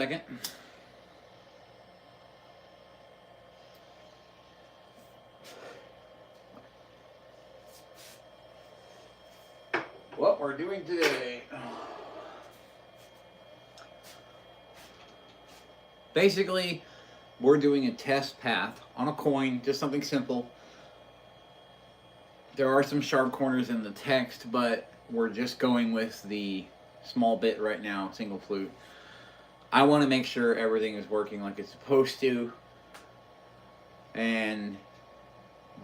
Second. What we're doing today. Basically, we're doing a test path on a coin, just something simple. There are some sharp corners in the text, but we're just going with the small bit right now, single flute. I want to make sure everything is working like it's supposed to, and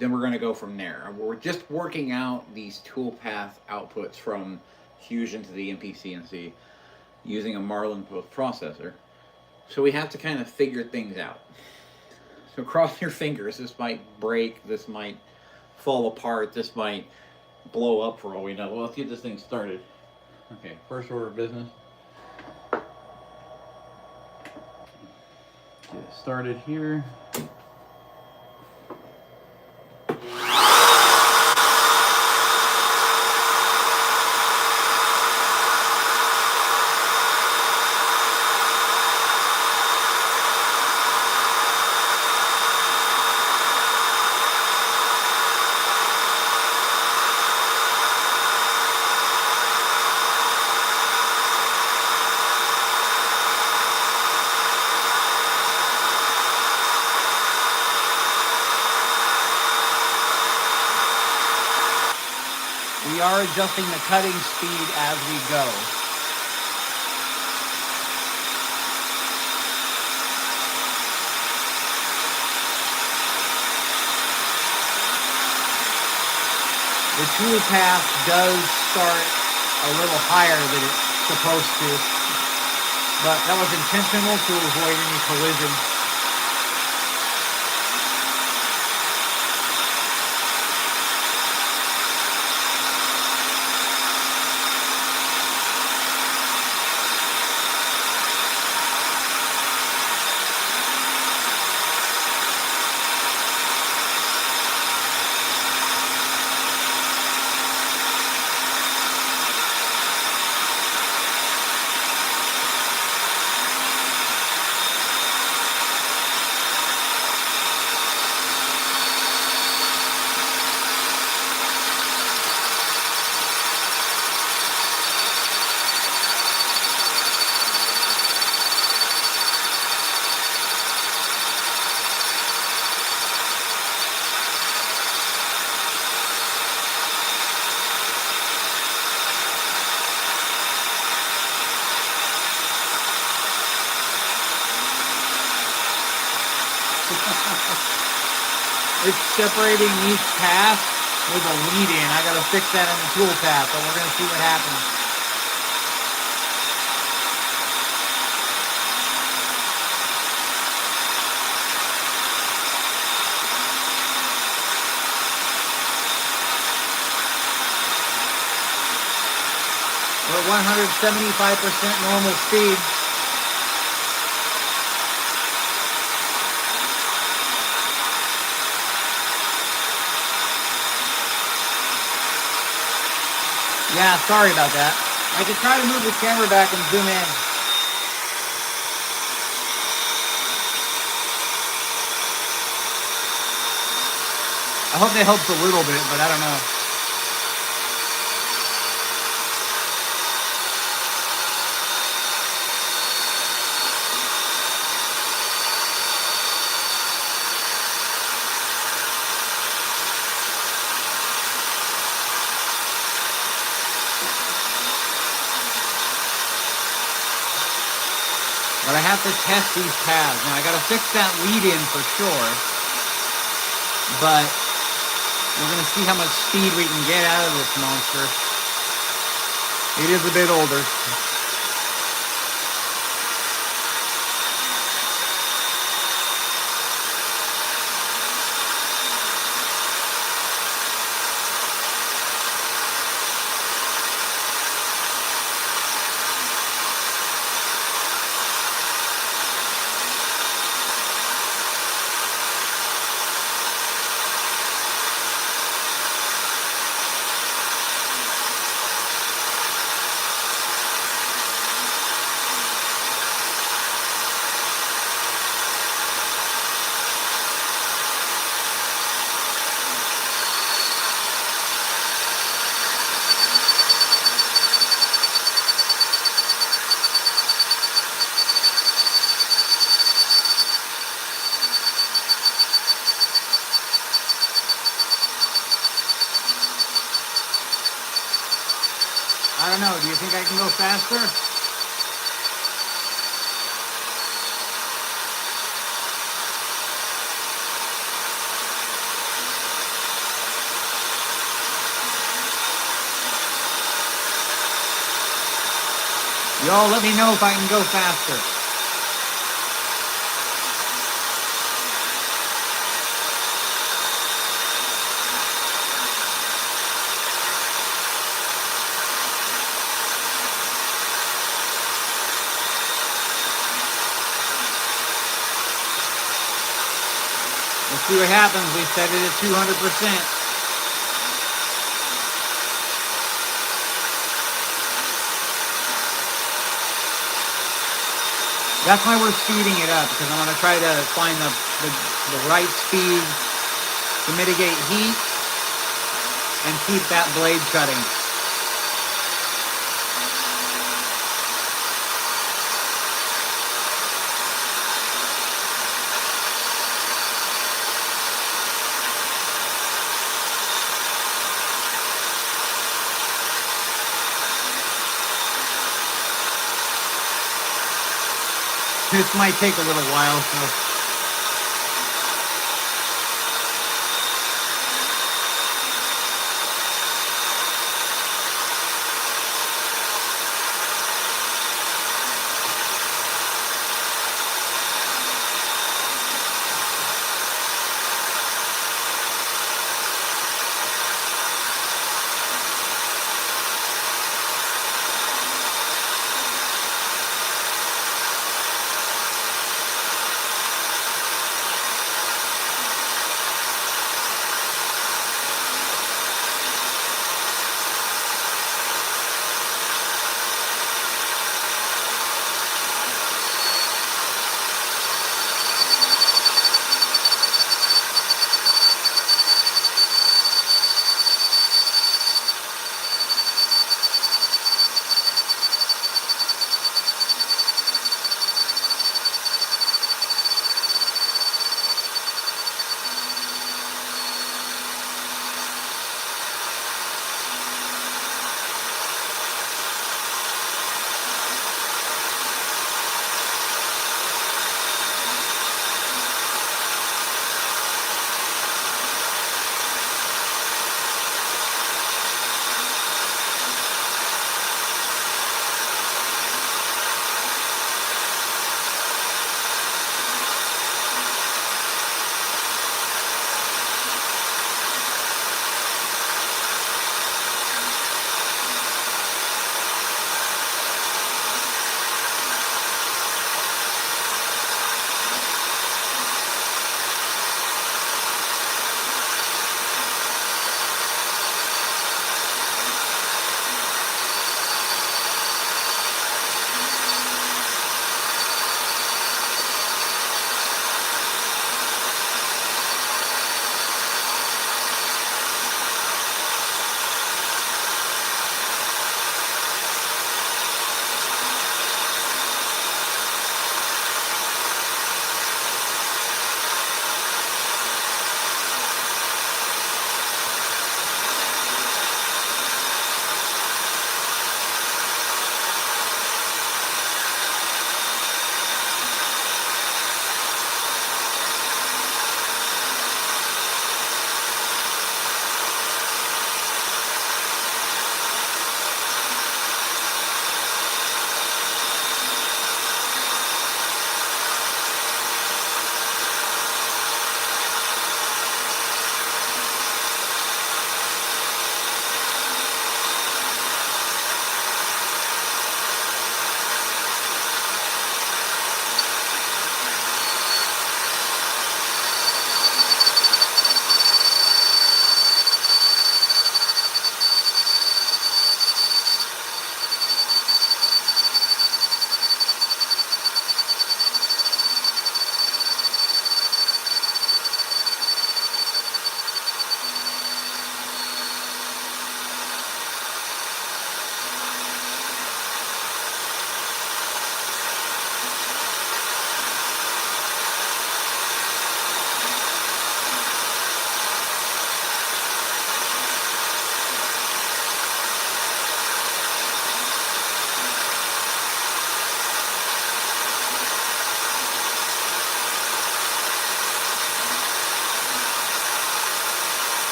then we're going to go from there. We're just working out these toolpath outputs from Fusion to the NPCNC using a Marlin post processor. So we have to kind of figure things out. So cross your fingers. This might break. This might fall apart. This might blow up for all we know. Well, let's get this thing started. Okay, first order of business. Get it started here. We are adjusting the cutting speed as we go. The tool path does start a little higher than it's supposed to, but that was intentional to avoid any collision. It's separating each path with a lead in. I gotta fix that in the tool path, but we're gonna see what happens. We're at 175% normal speed. Yeah, sorry about that. I could try to move the camera back and zoom in. I hope that helps a little bit, but I don't know. But I have to test these paths. Now I gotta fix that lead in for sure. But we're gonna see how much speed we can get out of this monster. It is a bit older. think I can go faster? Y'all let me know if I can go faster. Let's see what happens. We set it at 200%. That's why we're speeding it up, because I'm going to try to find the right speed to mitigate heat and keep that blade cutting. This might take a little while, so.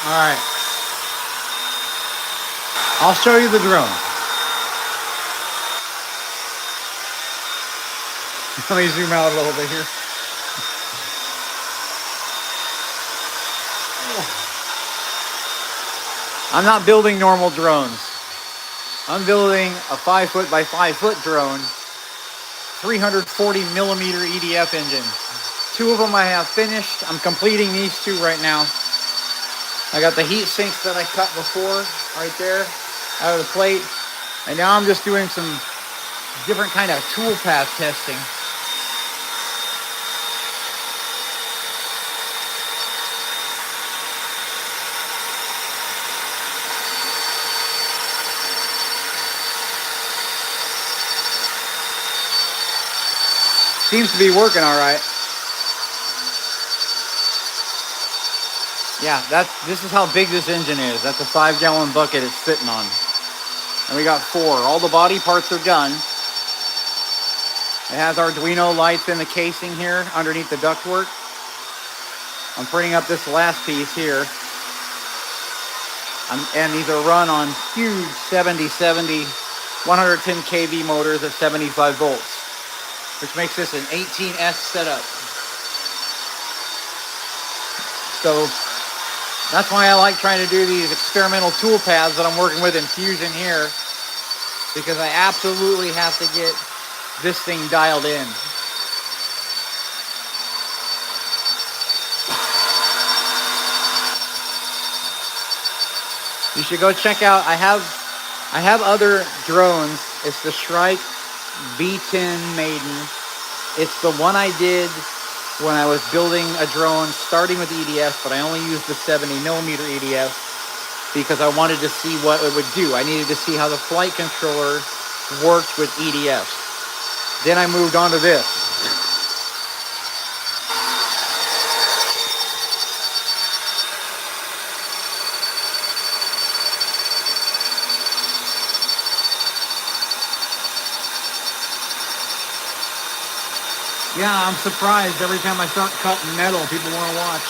All right. I'll show you the drone. Let me zoom out a little bit here. I'm not building normal drones. I'm building a 5-foot by 5-foot drone, 340 millimeter EDF engine. 2 of them I have finished. I'm completing these 2 right now. I got the heat sinks that I cut before right there out of the plate. And now I'm just doing some different kind of tool path testing. Seems to be working all right. Yeah, this is how big this engine is. That's a 5-gallon bucket it's sitting on. And we got 4. All the body parts are done. It has Arduino lights in the casing here underneath the ductwork. I'm printing up this last piece here. And these are run on huge 7070 110 kV motors at 75 volts. Which makes this an 18S setup. So that's why I like trying to do these experimental tool paths that I'm working with in Fusion here, because I absolutely have to get this thing dialed in. You should go check out, I have other drones. It's the Shrike V10 Maiden. It's the one I did when I was building a drone starting with EDF, but I only used the 70 millimeter EDF because I wanted to see what it would do. I needed to see how the flight controller worked with EDF. Then I moved on to this. Yeah, I'm surprised every time I start cutting metal, people want to watch.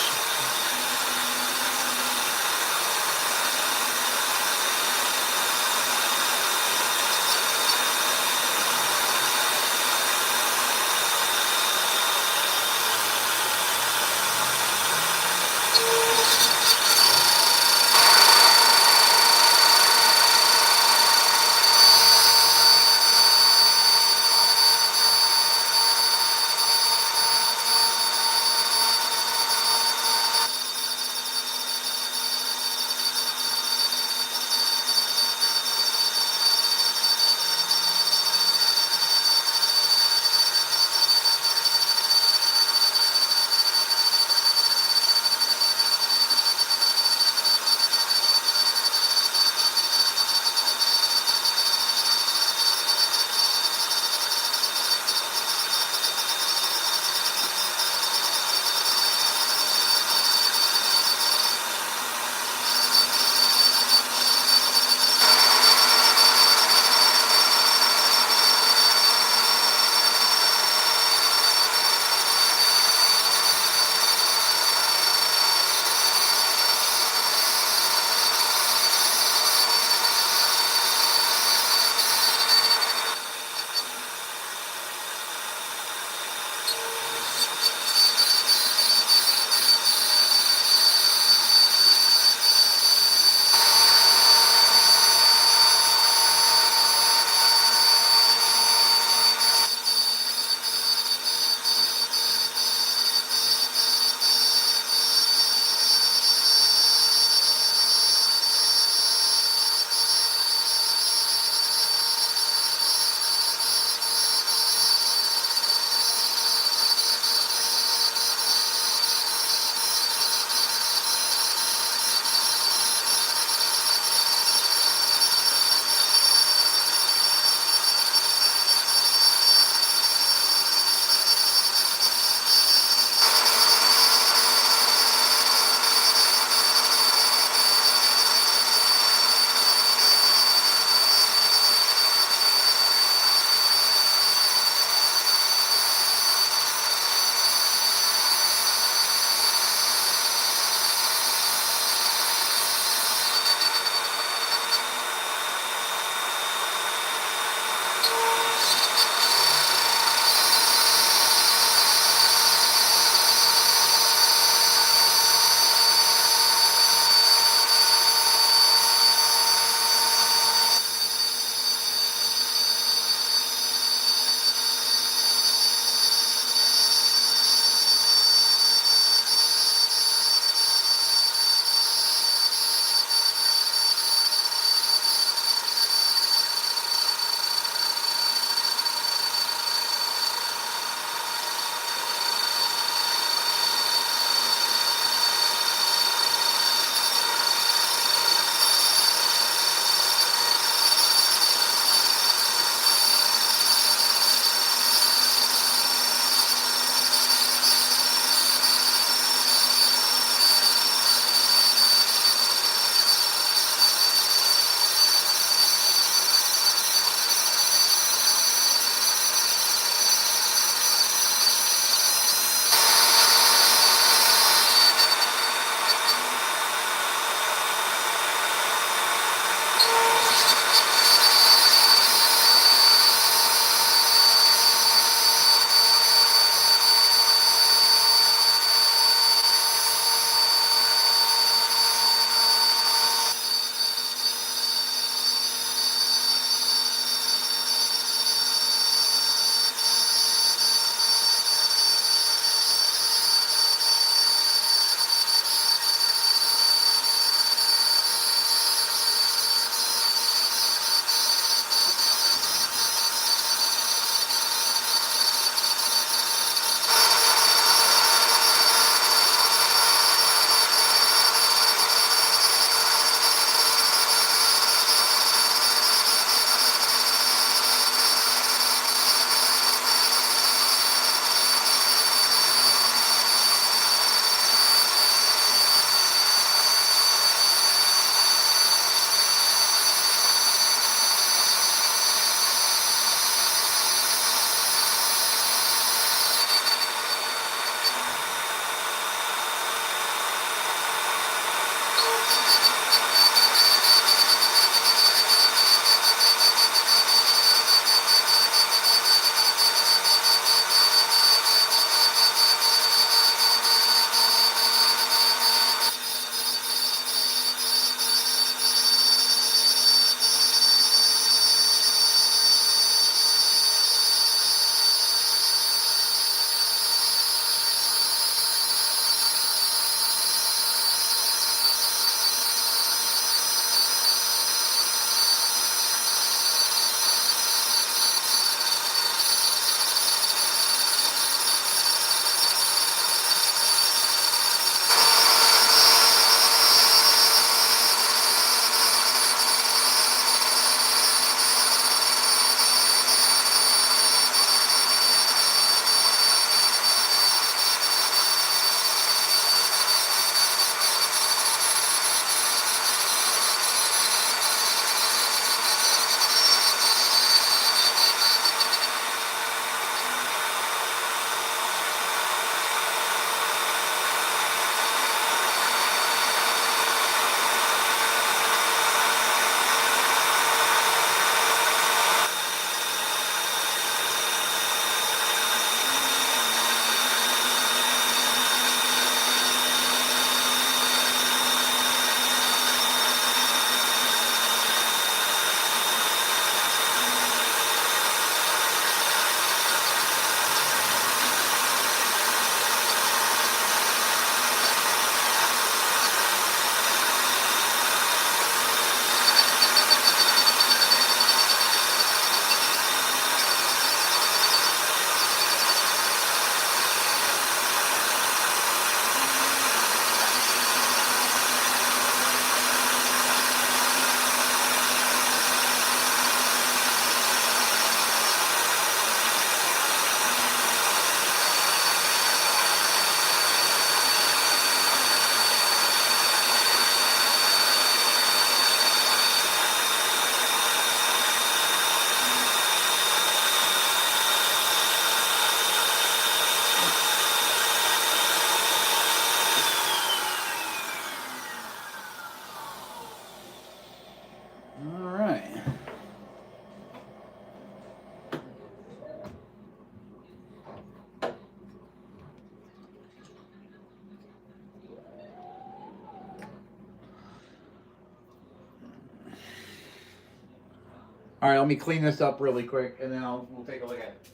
All right, let me clean this up really quick, and then we'll take a look at it.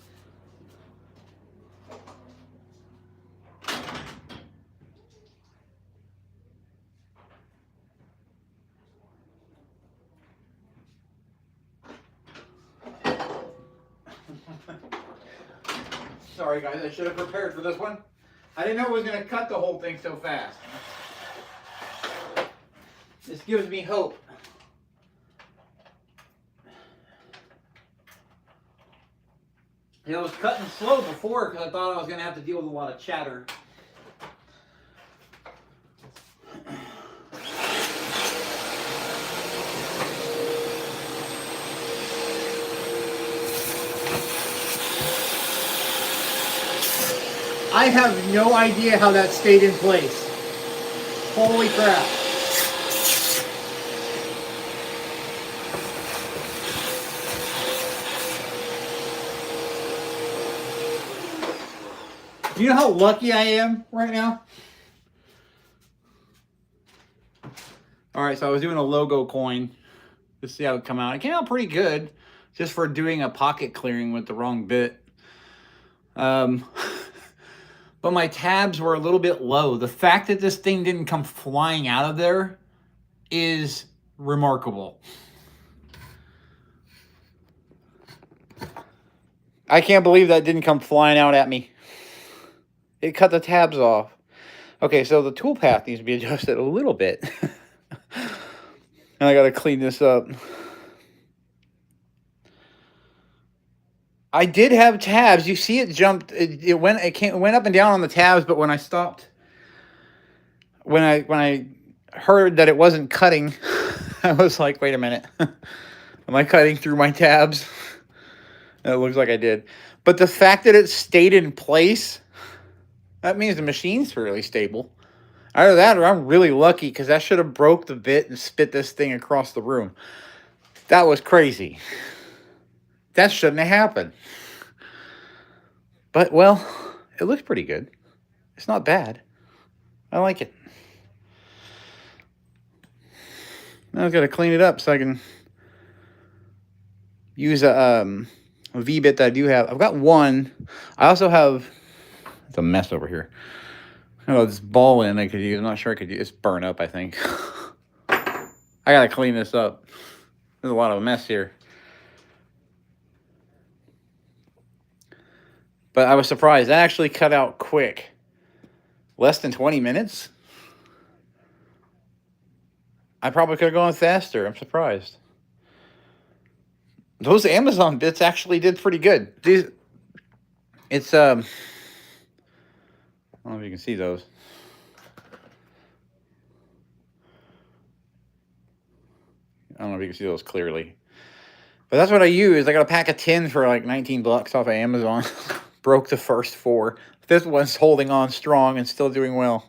Sorry guys, I should have prepared for this one. I didn't know it was going to cut the whole thing so fast. This gives me hope. It was cutting slow before because I thought I was going to have to deal with a lot of chatter. I have no idea how that stayed in place. Holy crap. Do you know how lucky I am right now? All right, so I was doing a logo coin to see how it come out. It came out pretty good just for doing a pocket clearing with the wrong bit. But my tabs were a little bit low. The fact that this thing didn't come flying out of there is remarkable. I can't believe that didn't come flying out at me. It cut the tabs off. Okay, so the tool path needs to be adjusted a little bit. And I got to clean this up. I did have tabs. You see, it jumped. It went up and down on the tabs. But when I stopped, when I heard that it wasn't cutting, I was like, "Wait a minute, am I cutting through my tabs?" And it looks like I did. But the fact that it stayed in place, that means the machine's fairly stable. Either that, or I'm really lucky because that should have broke the bit and spit this thing across the room. That was crazy. That shouldn't have happened. But, well, it looks pretty good. It's not bad. I like it. Now I've got to clean it up so I can use a V-bit that I do have. I've got one. I also have... It's a mess over here. I got this ball in I could use. I'm not sure I could use. It's burnt up, I think. I got to clean this up. There's a lot of a mess here. But I was surprised. That actually cut out quick. Less than 20 minutes? I probably could have gone faster. I'm surprised. Those Amazon bits actually did pretty good. It's, I don't know if you can see those. I don't know if you can see those clearly. But that's what I use. I got a pack of 10 for like 19 bucks off of Amazon. Broke the first 4. This one's holding on strong and still doing well.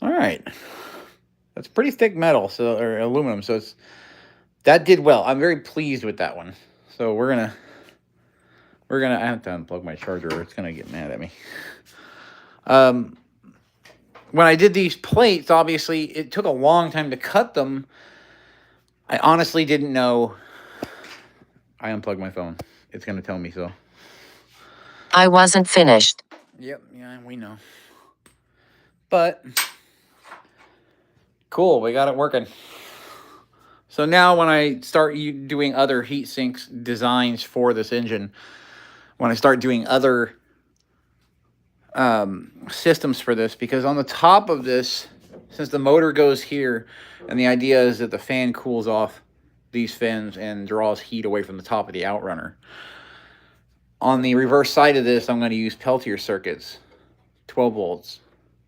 All right. That's pretty thick metal, or aluminum, so that did well. I'm very pleased with that one. So we're gonna I have to unplug my charger or it's gonna get mad at me. When I did these plates, obviously it took a long time to cut them. I honestly didn't know. I unplugged my phone. It's gonna tell me so. I wasn't finished. Yep, yeah, we know. But cool, we got it working. So now when I start doing other heat sinks designs for this engine, when I start doing other systems for this, because on the top of this, since the motor goes here, and the idea is that the fan cools off these fins and draws heat away from the top of the outrunner. On the reverse side of this, I'm going to use Peltier circuits, 12 volts.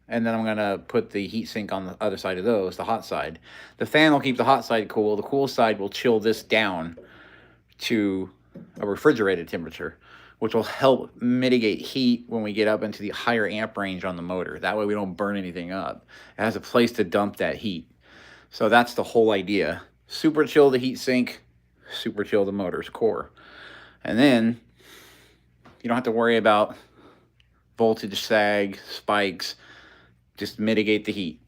And then I'm going to put the heat sink on the other side of those, the hot side. The fan will keep the hot side cool. The cool side will chill this down to a refrigerated temperature, which will help mitigate heat when we get up into the higher amp range on the motor. That way we don't burn anything up. It has a place to dump that heat. So that's the whole idea. Super chill the heat sink, super chill the motor's core. And then you don't have to worry about voltage sag, spikes. Just mitigate the heat.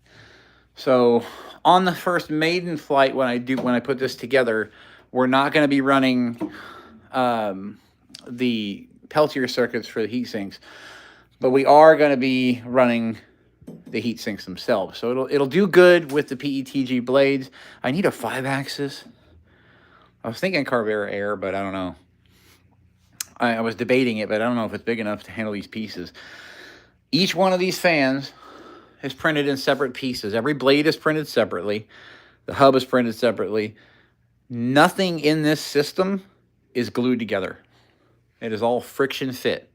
So on the first maiden flight, when I put this together, we're not going to be running the Peltier circuits for the heat sinks, but we are going to be running the heat sinks themselves. So it'll do good with the PETG blades. I need a 5-axis. I was thinking Carvera Air, but I don't know. I was debating it, but I don't know if it's big enough to handle these pieces. Each one of these fans is printed in separate pieces. Every blade is printed separately. The hub is printed separately. Nothing in this system is glued together. It is all friction fit.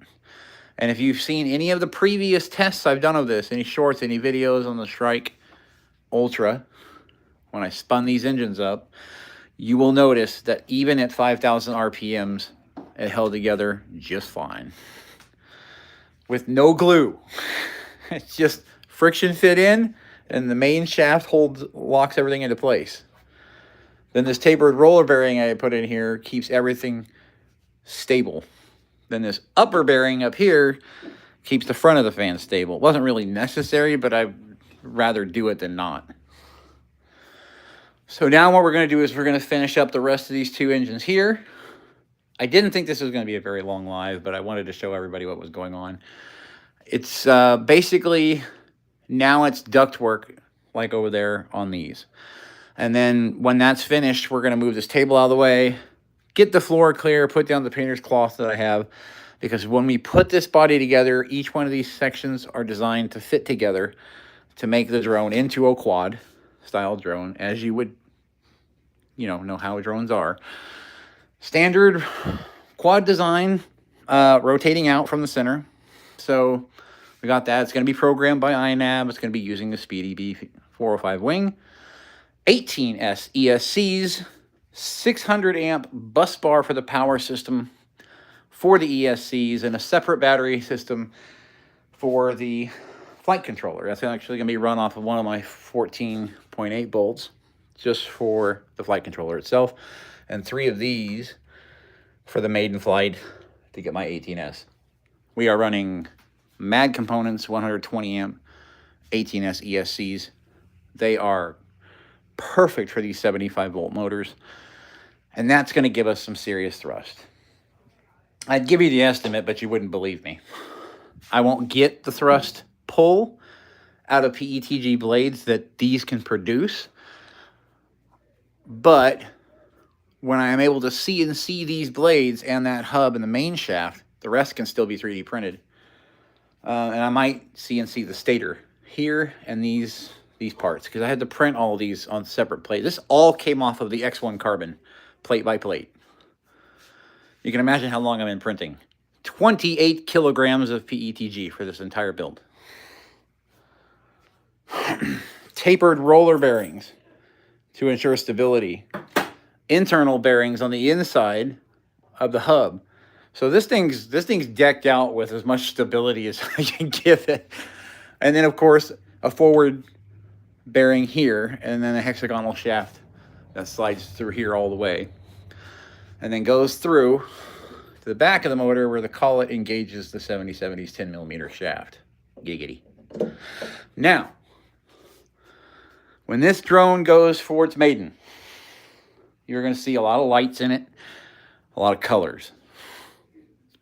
And if you've seen any of the previous tests I've done of this, any shorts, any videos on the Strike Ultra, when I spun these engines up, you will notice that even at 5,000 RPMs, it held together just fine. With no glue. It's just friction fit in, and the main shaft locks everything into place. Then this tapered roller bearing I put in here keeps everything stable. Then this upper bearing up here keeps the front of the fan stable. It wasn't really necessary, but I'd rather do it than not. So now what we're going to do is we're going to finish up the rest of these two engines here. I didn't think this was going to be a very long live, but I wanted to show everybody what was going on. It's basically, now it's ductwork like over there on these. And then when that's finished, we're going to move this table out of the way, get the floor clear, put down the painter's cloth that I have, because when we put this body together, each one of these sections are designed to fit together to make the drone into a quad style drone, as you would, know how drones are. Standard quad design, rotating out from the center. So we got that. It's going to be programmed by INAV. It's going to be using the Speedy B405 wing. 18S ESCs, 600 amp bus bar for the power system for the ESCs, and a separate battery system for the flight controller. That's actually going to be run off of one of my 14.8 bolts just for the flight controller itself, and 3 of these for the maiden flight to get my 18S. We are running MAD components, 120 amp 18S ESCs. They are perfect for these 75 volt motors, and that's going to give us some serious thrust. I'd give you the estimate, but you wouldn't believe me. I won't get the thrust pull out of PETG blades that these can produce, but when I am able to CNC these blades and that hub and the main shaft, the rest can still be 3D printed. And I might CNC the stator here and these parts, because I had to print all of these on separate plates. This all came off of the X1 carbon, plate by plate. You can imagine how long I've been printing. 28 kilograms of PETG for this entire build. Tapered roller bearings to ensure stability. Internal bearings on the inside of the hub. So this thing's decked out with as much stability as I can give it. And then, of course, a forward bearing here, and then a hexagonal shaft that slides through here all the way. And then goes through to the back of the motor where the collet engages the 7070's 10mm shaft. Giggity. Now, when this drone goes for its maiden, you're going to see a lot of lights in it, a lot of colors.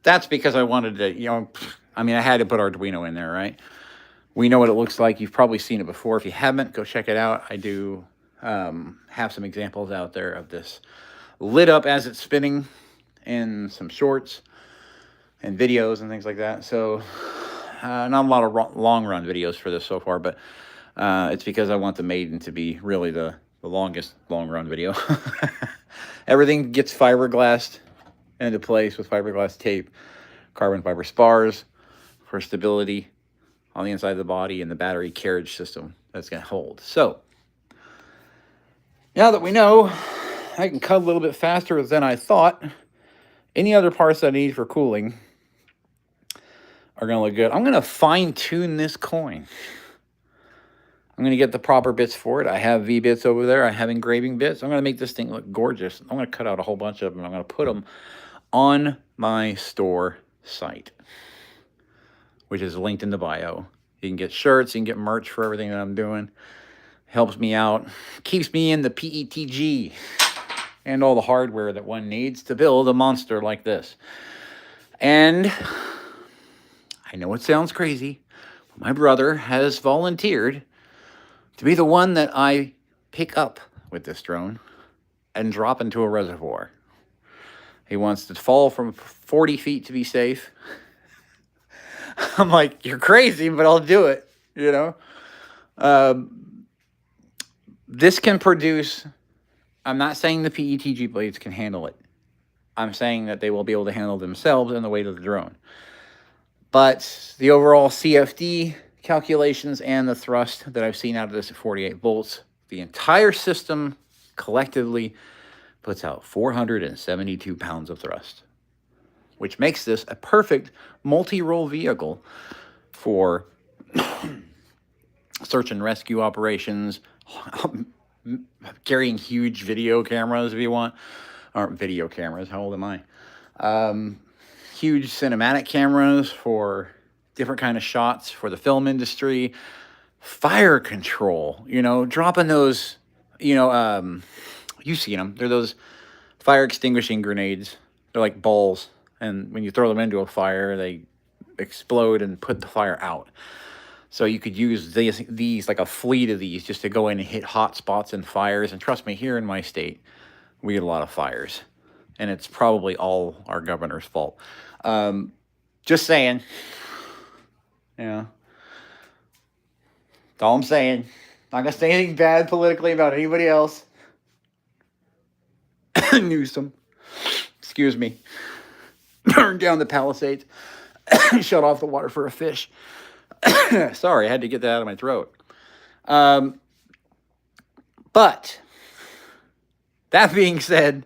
That's because I wanted to, I had to put Arduino in there, right? We know what it looks like. You've probably seen it before. If you haven't, go check it out. I do have some examples out there of this lit up as it's spinning in some shorts and videos and things like that. So not a lot of long run videos for this so far, but it's because I want the maiden to be really the longest long run video. Everything gets fiberglassed into place with fiberglass tape, carbon fiber spars for stability on the inside of the body, and the battery carriage system that's going to hold. So now that we know I can cut a little bit faster than I thought, any other parts I need for cooling are going to look good. I'm going to fine tune this coin. I'm going to get the proper bits for it. I have V-bits over there. I have engraving bits. I'm going to make this thing look gorgeous. I'm going to cut out a whole bunch of them. I'm going to put them on my store site, which is linked in the bio. You can get shirts. You can get merch for everything that I'm doing. Helps me out. Keeps me in the PETG and all the hardware that one needs to build a monster like this. And I know it sounds crazy, but my brother has volunteered to be the one that I pick up with this drone and drop into a reservoir. He wants to fall from 40 feet to be safe. I'm like, you're crazy, but I'll do it, you know? This can produce, I'm not saying the PETG blades can handle it. I'm saying that they will be able to handle themselves and the weight of the drone. But the overall CFD calculations and the thrust that I've seen out of this at 48 volts, the entire system collectively puts out 472 pounds of thrust, which makes this a perfect multi-role vehicle for search and rescue operations, carrying huge video cameras if you want. Aren't video cameras, how old am I? Huge cinematic cameras for different kind of shots for the film industry. Fire control, you know, dropping those, you know, you've seen them. They're those fire extinguishing grenades. They're like balls. And when you throw them into a fire, they explode and put the fire out. So you could use these like a fleet of these just to go in and hit hot spots and fires. And trust me, here in my state, we get a lot of fires. And it's probably all our governor's fault. Just saying. Yeah. That's all I'm saying. Not going to say anything bad politically about anybody else. Newsom. Excuse me. Burn down the Palisades. Shut off the water for a fish. Sorry, I had to get that out of my throat. But that being said,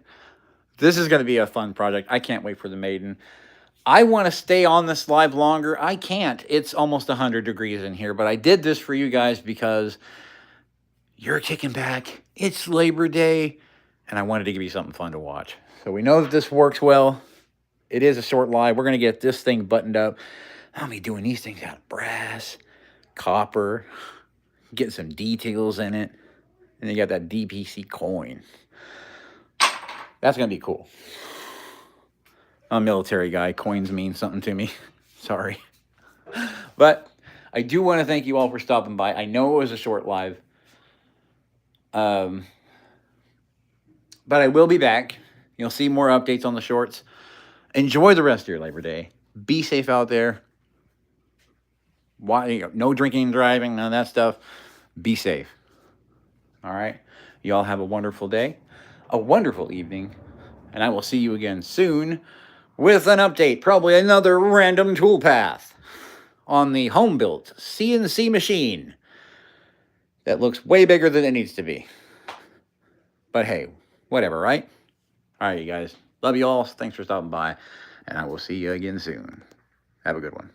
this is going to be a fun project. I can't wait for the Maiden. I want to stay on this live longer. I can't. It's almost 100 degrees in here, but I did this for you guys because you're kicking back. It's Labor Day, and I wanted to give you something fun to watch. So we know that this works well. It is a short live. We're going to get this thing buttoned up. I'll be doing these things out of brass, copper, getting some details in it. And you got that DPC coin. That's going to be cool. I'm a military guy. Coins mean something to me. Sorry. But I do want to thank you all for stopping by. I know it was a short live. But I will be back. You'll see more updates on the shorts. Enjoy the rest of your Labor Day. Be safe out there. No drinking and driving, none of that stuff. Be safe. All right? You all have a wonderful day, a wonderful evening, and I will see you again soon with an update, probably another random toolpath on the home-built CNC machine that looks way bigger than it needs to be. But hey, whatever, right? All right, you guys. Love you all. Thanks for stopping by, and I will see you again soon. Have a good one.